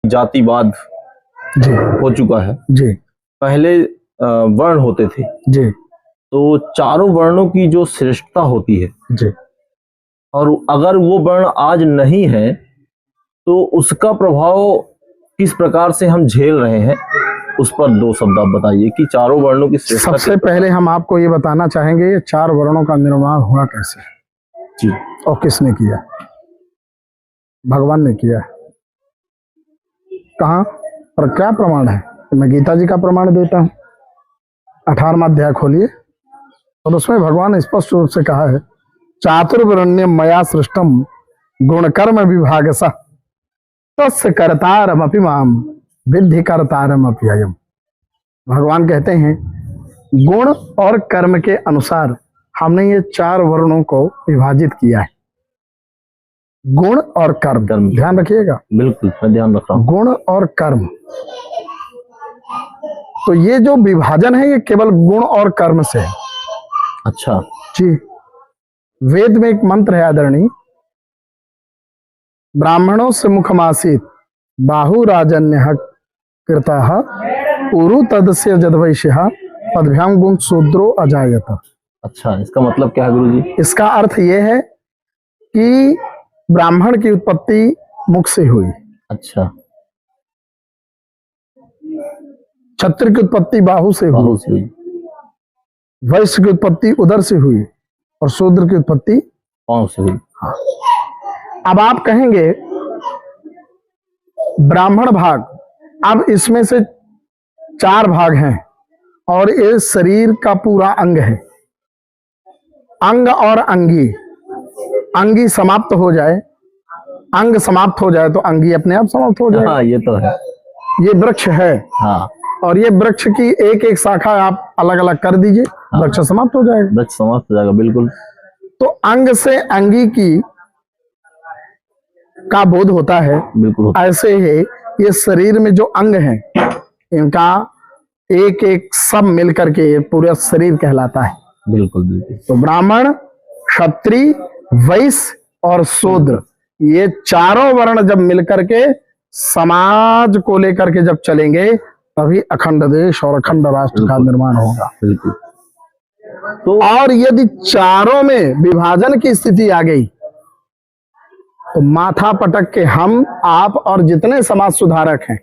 जातिवाद जी हो चुका है। जी पहले वर्ण होते थे, जी तो चारों वर्णों की जो श्रेष्ठता होती है, जी और अगर वो वर्ण आज नहीं है तो उसका प्रभाव किस प्रकार से हम झेल रहे हैं, उस पर दो शब्द आप बताइए कि चारों वर्णों की श्रेष्ठता। सबसे पहले हम आपको ये बताना चाहेंगे ये चार वर्णों का निर्माण हुआ कैसे जी, और किसने किया। भगवान ने किया। कहाँ पर क्या प्रमाण है? तो मैं गीता जी का प्रमाण देता हूँ। 18वां अध्याय खोलिए और उसमें भगवान ने स्पष्ट रूप से कहा है, चातुर्वर्ण्य मया सृष्टम गुणकर्म विभागसा तस्य कर्तारमपि माम विद्धि कर्तारमपि अयम्। भगवान कहते हैं गुण और कर्म के अनुसार हमने ये चार वर्णों को विभाजित किया है। गुण और कर्म, ध्यान रखिएगा। बिल्कुल, मैं ध्यान रख रहा हूँ। गुण और कर्म, तो ये जो विभाजन है ये केवल गुण और कर्म से है। अच्छा जी, वेद में एक मंत्र है आदरणीय, ब्राह्मणों से मुखमासीत बाहु राजन्य कृतः उरु तदस्य जदवैश्य पदभ्याम गुण शूद्रो अजायत। अच्छा, इसका मतलब क्या है गुरुजी? इसका अर्थ ये है कि ब्राह्मण की उत्पत्ति मुख से हुई, अच्छा, क्षत्रिय की उत्पत्ति बाहु से हुई, वैश्य की उत्पत्ति उदर से हुई और शूद्र की उत्पत्ति पांव से हुई। हाँ। अब आप कहेंगे ब्राह्मण भाग, अब इसमें से चार भाग हैं और ये शरीर का पूरा अंग है। अंग और अंगी, अंगी समाप्त हो जाए, अंग समाप्त हो जाए तो अंगी अपने आप समाप्त हो जाए। हाँ, ये तो है। ये वृक्ष है। हाँ, और ये वृक्ष की एक एक शाखा आप अलग अलग कर दीजिए, हाँ, वृक्ष समाप्त हो जाएगा। वृक्ष समाप्त हो जाएगा, बिल्कुल। तो अंग से अंगी की का बोध होता है, बिल्कुल। ऐसे ही ये शरीर में जो अंग हैं इनका एक एक सब मिल करके पूरा शरीर कहलाता है। बिल्कुल बिल्कुल। तो ब्राह्मण, क्षत्रिय, वैश्य और शूद्र, ये चारों वर्ण जब मिलकर के समाज को लेकर के जब चलेंगे तभी अखंड देश और अखंड राष्ट्र का निर्माण होगा। बिल्कुल। तो और यदि चारों में विभाजन की स्थिति आ गई तो माथा पटक के हम, आप और जितने समाज सुधारक हैं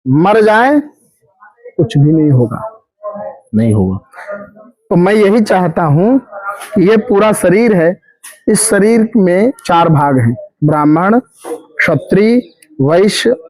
मर जाएं, कुछ भी नहीं होगा। नहीं होगा। तो मैं यही चाहता हूं कि ये पूरा शरीर है, इस शरीर में चार भाग हैं, ब्राह्मण, क्षत्रिय, वैश्य